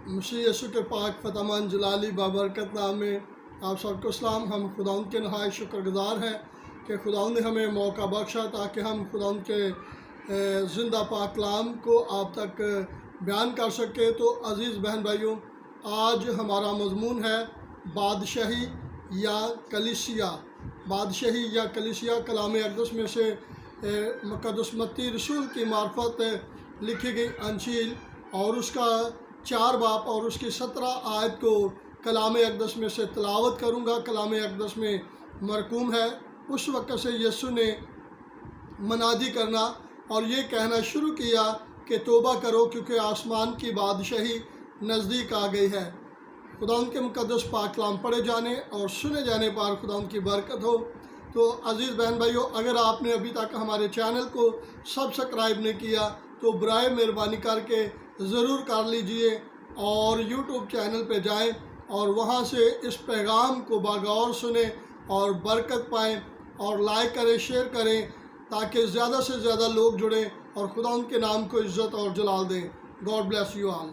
مسیح یسوع کے پاک فتح جلالی بابرکت نام میں آپ سب کو سلام۔ ہم خداوند کے نہایت شکر گزار ہیں کہ خداوند نے ہمیں موقع بخشا تاکہ ہم خداوند کے زندہ پاک کلام کو آپ تک بیان کر سکے۔ تو عزیز بہن بھائیوں، آج ہمارا مضمون ہے بادشاہی یا کلیسیا۔ بادشاہی یا کلیسیا کلام اقدس میں سے مقدس متی رسول کی معرفت لکھی گئی انجیل اور اس کا 4 باب اور اس کی 17 آیت کو کلام اقدس میں سے تلاوت کروں گا۔ کلام اقدس میں مرقوم ہے، اس وقت سے یسوع نے منادی کرنا اور یہ کہنا شروع کیا کہ توبہ کرو کیونکہ آسمان کی بادشاہی نزدیک آ گئی ہے۔ خداوند کے مقدس پاک کلام پڑھے جانے اور سنے جانے پر خداوند کی برکت ہو۔ تو عزیز بہن بھائیوں، اگر آپ نے ابھی تک ہمارے چینل کو سبسکرائب نہیں کیا تو برائے مہربانی کر کے ضرور کر لیجئے اور یوٹیوب چینل پہ جائیں اور وہاں سے اس پیغام کو باغور سنیں اور برکت پائیں اور لائک کریں، شیئر کریں تاکہ زیادہ سے زیادہ لوگ جڑیں اور خداوند کے نام کو عزت اور جلال دیں۔ God bless you all.